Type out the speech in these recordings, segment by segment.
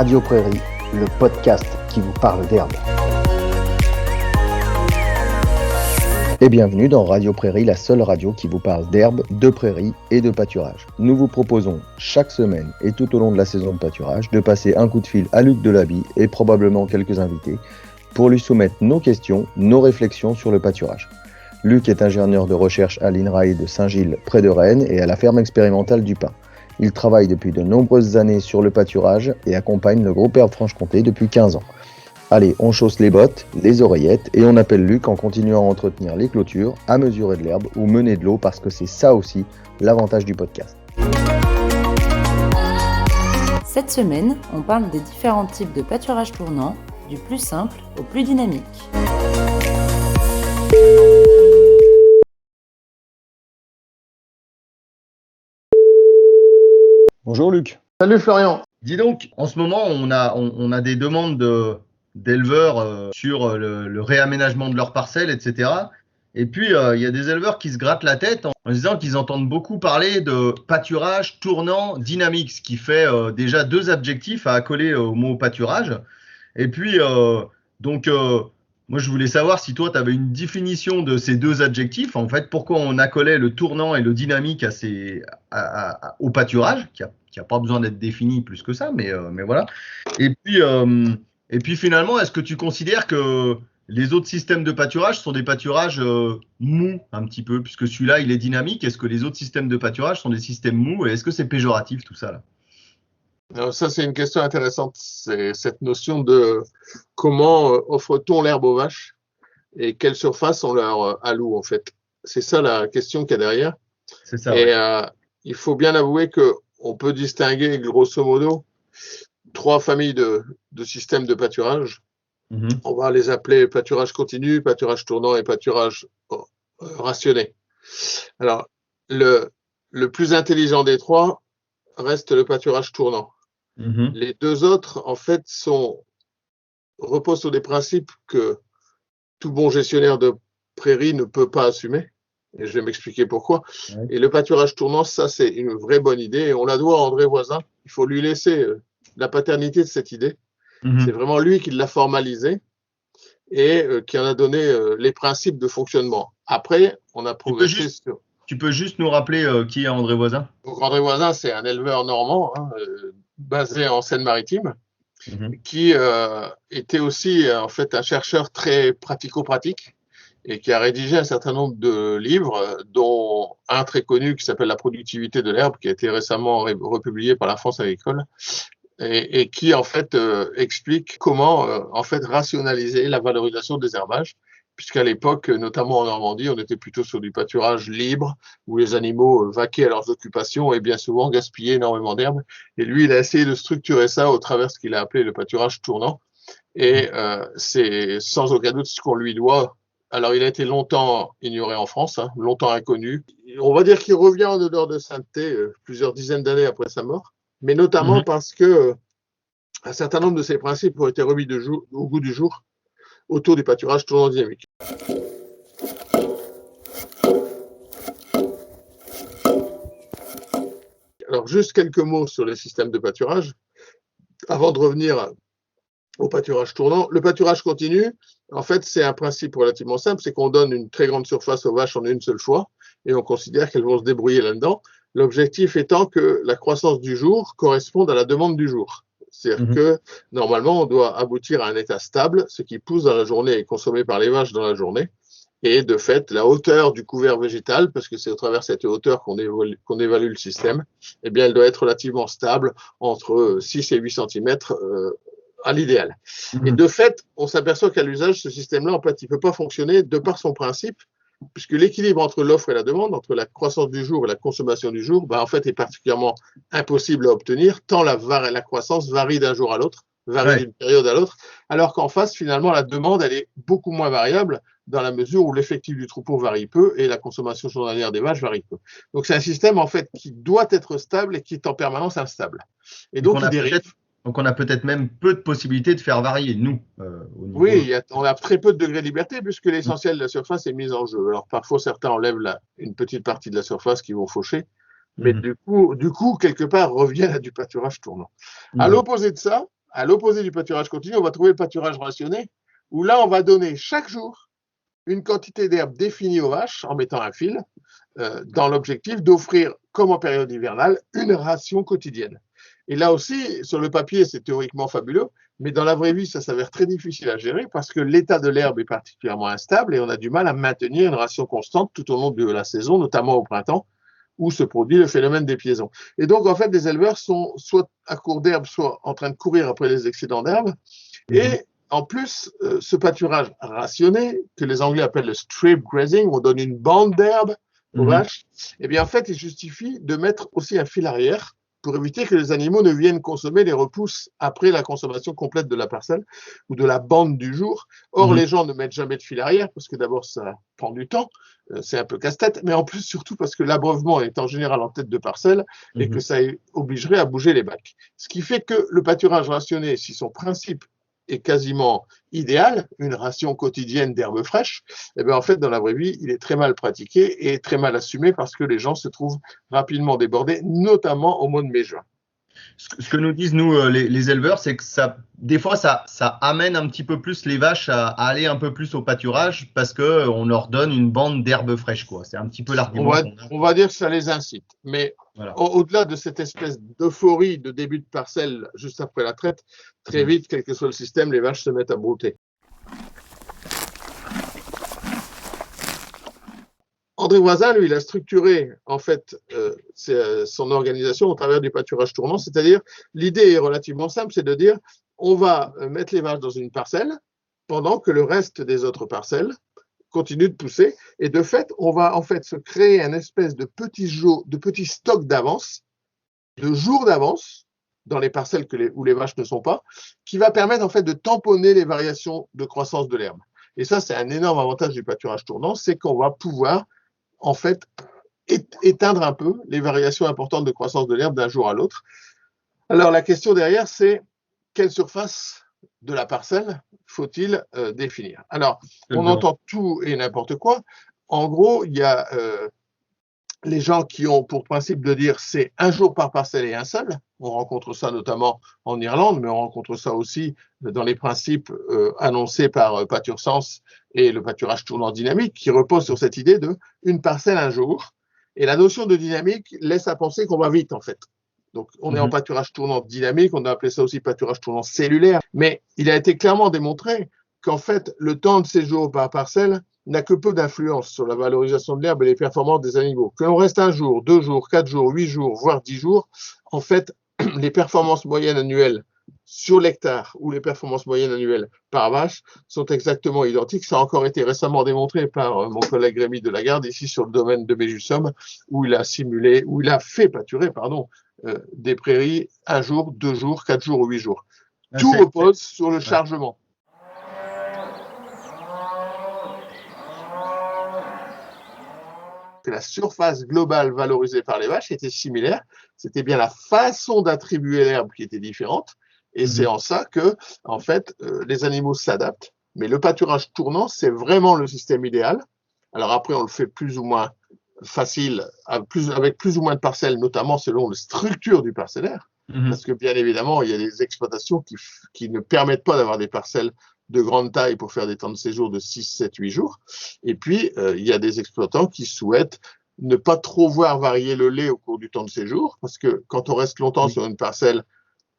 Radio Prairie, le podcast qui vous parle d'herbe. Et bienvenue dans Radio Prairie, la seule radio qui vous parle d'herbe, de prairie et de pâturage. Nous vous proposons chaque semaine et tout au long de la saison de pâturage de passer un coup de fil à Luc Delaby et probablement quelques invités pour lui soumettre nos questions, nos réflexions sur le pâturage. Luc est ingénieur de recherche à l'INRAE de Saint-Gilles près de Rennes et à la ferme expérimentale du Pin. Il travaille depuis de nombreuses années sur le pâturage et accompagne le groupe Herbe Franche-Comté depuis 15 ans. Allez, on chausse les bottes, les oreillettes et on appelle Luc en continuant à entretenir les clôtures, à mesurer de l'herbe ou mener de l'eau parce que c'est ça aussi l'avantage du podcast. Cette semaine, on parle des différents types de pâturage tournant, du plus simple au plus dynamique. Bonjour Luc. Salut Florian. Dis donc, en ce moment, on a des demandes d'éleveurs sur le réaménagement de leurs parcelles, etc. Et puis, il y a des éleveurs qui se grattent la tête en disant qu'ils entendent beaucoup parler de pâturage tournant dynamique, ce qui fait déjà deux adjectifs à accoler au mot pâturage. Et puis, moi, je voulais savoir si toi, tu avais une définition de ces deux adjectifs. En fait, pourquoi on accolait le tournant et le dynamique au pâturage, qui a pas besoin d'être défini plus que ça, mais voilà. Et puis finalement, est-ce que tu considères que les autres systèmes de pâturage sont des pâturages mous un petit peu, puisque celui-là, il est dynamique. Est-ce que les autres systèmes de pâturage sont des systèmes mous et est-ce que c'est péjoratif tout ça là? Alors ça, c'est une question intéressante. C'est cette notion de comment offre-t-on l'herbe aux vaches et quelle surface on leur alloue en fait. C'est ça la question qu'il y a derrière. C'est ça. Et Ouais. il faut bien avouer qu'on peut distinguer grosso modo trois familles de systèmes de pâturage. Mm-hmm. On va les appeler pâturage continu, pâturage tournant et pâturage rationné. Alors, le plus intelligent des trois reste le pâturage tournant. Mm-hmm. Les deux autres, en fait, reposent sur des principes que tout bon gestionnaire de prairie ne peut pas assumer. Et je vais m'expliquer pourquoi. Ouais. Et le pâturage tournant, ça, c'est une vraie bonne idée. Et on la doit à André Voisin. Il faut lui laisser la paternité de cette idée. Mm-hmm. C'est vraiment lui qui l'a formalisé et qui en a donné les principes de fonctionnement. Après, on a progressé sur... Tu peux juste nous rappeler qui est André Voisin? Donc, André Voisin, c'est un éleveur normand, basé en Seine-Maritime, Mm-hmm. qui était aussi en fait un chercheur très pratico-pratique et qui a rédigé un certain nombre de livres, dont un très connu qui s'appelle La productivité de l'herbe, qui a été récemment republié par la France agricole, et qui en fait explique comment en fait rationaliser la valorisation des herbages, puisqu'à l'époque, notamment en Normandie, on était plutôt sur du pâturage libre, où les animaux vaquaient à leurs occupations et bien souvent gaspillaient énormément d'herbe. Et lui, il a essayé de structurer ça au travers de ce qu'il a appelé le pâturage tournant. Et c'est sans aucun doute ce qu'on lui doit. Alors, il a été longtemps ignoré en France, longtemps inconnu. On va dire qu'il revient en odeur de sainteté plusieurs dizaines d'années après sa mort, mais notamment parce que un certain nombre de ses principes ont été remis au goût du jour autour du pâturage tournant dynamique. Alors, juste quelques mots sur les systèmes de pâturage avant de revenir au pâturage tournant. Le pâturage continu, en fait, c'est un principe relativement simple, c'est qu'on donne une très grande surface aux vaches en une seule fois et on considère qu'elles vont se débrouiller là-dedans. L'objectif étant que la croissance du jour corresponde à la demande du jour. C'est-à-dire que, normalement, on doit aboutir à un état stable, ce qui pousse dans la journée et consommé par les vaches dans la journée. Et de fait, la hauteur du couvert végétal, parce que c'est au travers de cette hauteur qu'on évalue le système, eh bien, elle doit être relativement stable entre 6 et 8 cm à l'idéal. Et de fait, on s'aperçoit qu'à l'usage, ce système-là, en fait, il ne peut pas fonctionner de par son principe, puisque l'équilibre entre l'offre et la demande, entre la croissance du jour et la consommation du jour, en fait, est particulièrement impossible à obtenir, tant la croissance varie d'un jour à l'autre, varie d'une période à l'autre, alors qu'en face, finalement, la demande, elle est beaucoup moins variable dans la mesure où l'effectif du troupeau varie peu et la consommation journalière des vaches varie peu. Donc, c'est un système, en fait, qui doit être stable et qui est en permanence instable. Et donc il dérive. Donc, on a peut-être même peu de possibilités de faire varier, nous. Oui, on a très peu de degrés de liberté puisque l'essentiel de la surface est mis en jeu. Alors, parfois, certains enlèvent une petite partie de la surface qui vont faucher. Mais du coup, quelque part, reviennent à du pâturage tournant. À l'opposé de ça, à l'opposé du pâturage continu, on va trouver le pâturage rationné, où là, on va donner chaque jour une quantité d'herbe définie aux vaches en mettant un fil, dans l'objectif d'offrir, comme en période hivernale, une ration quotidienne. Et là aussi, sur le papier, c'est théoriquement fabuleux, mais dans la vraie vie, ça s'avère très difficile à gérer parce que l'état de l'herbe est particulièrement instable et on a du mal à maintenir une ration constante tout au long de la saison, notamment au printemps, où se produit le phénomène des piaisons. Et donc, en fait, les éleveurs sont soit à court d'herbe, soit en train de courir après les excédents d'herbe. Et en plus, ce pâturage rationné, que les Anglais appellent le strip grazing, on donne une bande d'herbe aux vaches, eh bien, en fait, il justifie de mettre aussi un fil arrière pour éviter que les animaux ne viennent consommer les repousses après la consommation complète de la parcelle ou de la bande du jour. Or, les gens ne mettent jamais de fil arrière parce que d'abord, ça prend du temps, c'est un peu casse-tête, mais en plus, surtout parce que l'abreuvement est en général en tête de parcelle et que ça obligerait à bouger les bacs. Ce qui fait que le pâturage rationné, si son principe est quasiment idéal, une ration quotidienne d'herbes fraîches, eh bien en fait, dans la vraie vie, il est très mal pratiqué et très mal assumé parce que les gens se trouvent rapidement débordés, notamment au mois de mai-juin. Ce que nous disent, nous, les éleveurs, c'est que des fois, ça amène un petit peu plus les vaches à aller un peu plus au pâturage parce qu'on leur donne une bande d'herbe fraîche, quoi. C'est un petit peu l'argument. On va dire que ça les incite. Mais voilà. Au-delà de cette espèce d'euphorie de début de parcelle juste après la traite, très vite, quel que soit le système, les vaches se mettent à brouter. André Voisin, lui, il a structuré en fait son organisation au travers du pâturage tournant, c'est-à-dire l'idée est relativement simple, c'est de dire on va mettre les vaches dans une parcelle pendant que le reste des autres parcelles continue de pousser et de fait, on va en fait se créer un espèce de petit stock d'avance, de jours d'avance dans les parcelles où les vaches ne sont pas, qui va permettre en fait de tamponner les variations de croissance de l'herbe. Et ça, c'est un énorme avantage du pâturage tournant, c'est qu'on va pouvoir en fait, éteindre un peu les variations importantes de croissance de l'herbe d'un jour à l'autre. Alors, la question derrière, c'est quelle surface de la parcelle faut-il définir? Alors, on entend tout et n'importe quoi. En gros, il y a les gens qui ont pour principe de dire c'est un jour par parcelle et un seul. On rencontre ça notamment en Irlande, mais on rencontre ça aussi dans les principes annoncés par PâtureSense et le pâturage tournant dynamique, qui repose sur cette idée de une parcelle un jour. Et la notion de dynamique laisse à penser qu'on va vite, en fait. Donc, on est en pâturage tournant dynamique, on a appelé ça aussi pâturage tournant cellulaire, mais il a été clairement démontré qu'en fait, le temps de séjour par parcelle n'a que peu d'influence sur la valorisation de l'herbe et les performances des animaux. Que l'on reste un jour, 2 jours, 4 jours, 8 jours, voire 10 jours, en fait, les performances moyennes annuelles sur l'hectare ou les performances moyennes annuelles par vache sont exactement identiques. Ça a encore été récemment démontré par mon collègue Rémi Delagarde ici sur le domaine de Méjussomme où il a fait pâturer, des prairies 1 jour, 2 jours, 4 jours ou 8 jours. Tout repose sur le chargement. Que la surface globale valorisée par les vaches était similaire. C'était bien la façon d'attribuer l'herbe qui était différente. Et c'est en ça que, en fait, les animaux s'adaptent. Mais le pâturage tournant, c'est vraiment le système idéal. Alors après, on le fait plus ou moins facile, avec plus ou moins de parcelles, notamment selon la structure du parcellaire. Parce que bien évidemment, il y a des exploitations qui ne permettent pas d'avoir des parcelles de grande taille pour faire des temps de séjour de 6, 7, 8 jours. Et puis, il y a des exploitants qui souhaitent ne pas trop voir varier le lait au cours du temps de séjour, parce que quand on reste longtemps sur une parcelle,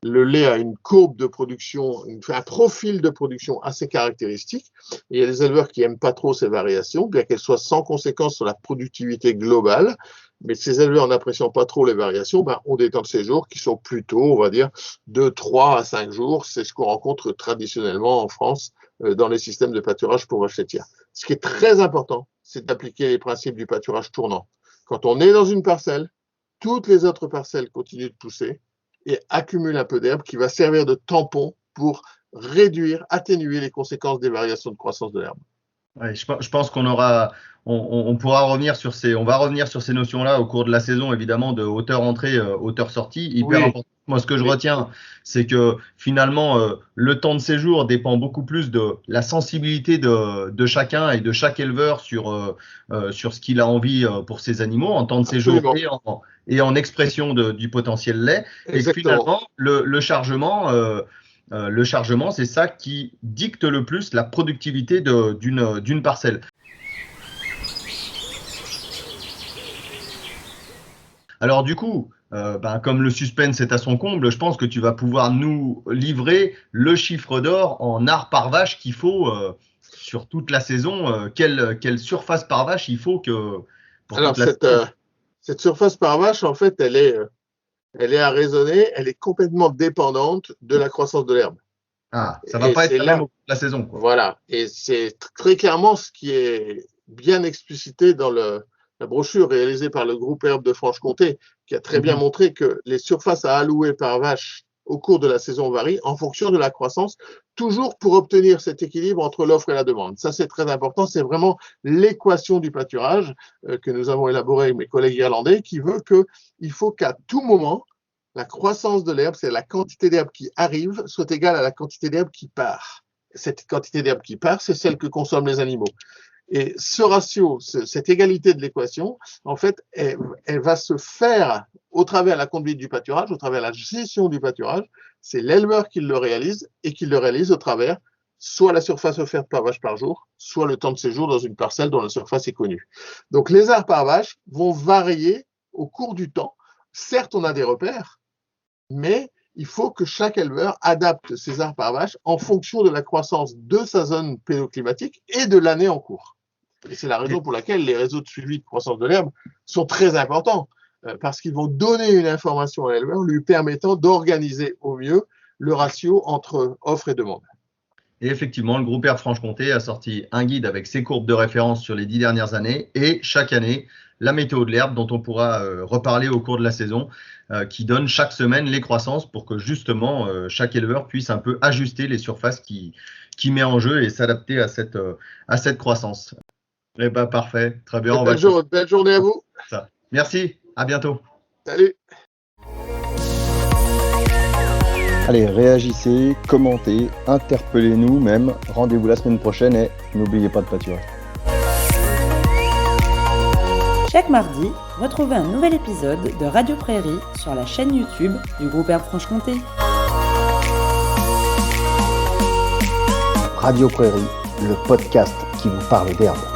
le lait a une courbe de production, un profil de production assez caractéristique. Et il y a des éleveurs qui n'aiment pas trop ces variations, bien qu'elles soient sans conséquence sur la productivité globale. Mais ces éleveurs n'appréciant pas trop les variations, ont des temps de séjour qui sont plutôt, on va dire, de 3 à 5 jours. C'est ce qu'on rencontre traditionnellement en France dans les systèmes de pâturage pour vaches laitières. Ce qui est très important, c'est d'appliquer les principes du pâturage tournant. Quand on est dans une parcelle, toutes les autres parcelles continuent de pousser et accumulent un peu d'herbe qui va servir de tampon pour réduire, atténuer les conséquences des variations de croissance de l'herbe. Ouais, je pense qu'on pourra revenir sur on va revenir sur ces notions-là au cours de la saison, évidemment, de hauteur entrée, hauteur sortie. Hyper important. Moi, ce que je retiens, c'est que finalement, le temps de séjour dépend beaucoup plus de la sensibilité de chacun et de chaque éleveur sur ce qu'il a envie pour ses animaux en temps de séjour et en expression du potentiel lait. Exactement. Et que finalement, le chargement, le chargement, c'est ça qui dicte le plus la productivité d'une parcelle. Alors du coup, comme le suspense est à son comble, je pense que tu vas pouvoir nous livrer le chiffre d'or en art par vache qu'il faut sur toute la saison. Quelle surface par vache il faut pour Alors, toute la saison. cette surface par vache, en fait, elle est à raisonner, elle est complètement dépendante de la croissance de l'herbe. Ah, ça va pas être la même au cours de la saison, quoi. Voilà, et c'est très clairement ce qui est bien explicité dans la brochure réalisée par le groupe Herbe de Franche-Comté, qui a très bien montré que les surfaces à allouer par vache au cours de la saison varient en fonction de la croissance, toujours pour obtenir cet équilibre entre l'offre et la demande. Ça, c'est très important. C'est vraiment l'équation du pâturage que nous avons élaborée avec mes collègues irlandais, qui veut qu'il faut qu'à tout moment, la croissance de l'herbe, c'est la quantité d'herbe qui arrive, soit égale à la quantité d'herbe qui part. Cette quantité d'herbe qui part, c'est celle que consomment les animaux. Et ce ratio, cette égalité de l'équation, en fait, elle va se faire au travers de la conduite du pâturage, au travers de la gestion du pâturage. C'est l'éleveur qui le réalise et qui le réalise au travers soit la surface offerte par vache par jour, soit le temps de séjour dans une parcelle dont la surface est connue. Donc, les arts par vache vont varier au cours du temps. Certes, on a des repères, mais il faut que chaque éleveur adapte ses arts par vache en fonction de la croissance de sa zone pédoclimatique et de l'année en cours. Et c'est la raison pour laquelle les réseaux de suivi de croissance de l'herbe sont très importants, parce qu'ils vont donner une information à l'éleveur lui permettant d'organiser au mieux le ratio entre offre et demande. Et effectivement, le groupe Herbe Franche-Comté a sorti un guide avec ses courbes de référence sur les 10 dernières années et chaque année, la météo de l'herbe dont on pourra reparler au cours de la saison, qui donne chaque semaine les croissances pour que justement chaque éleveur puisse un peu ajuster les surfaces qu'il met en jeu et s'adapter à cette croissance. Eh ben, parfait, très bien. Belle journée à vous. Merci, à bientôt. Salut. Allez, réagissez, commentez, interpellez-nous même. Rendez-vous la semaine prochaine et n'oubliez pas de pâturage. Chaque mardi, retrouvez un nouvel épisode de Radio Prairie sur la chaîne YouTube du groupe Herbe Franche-Comté. Radio Prairie, le podcast qui vous parle d'herbe.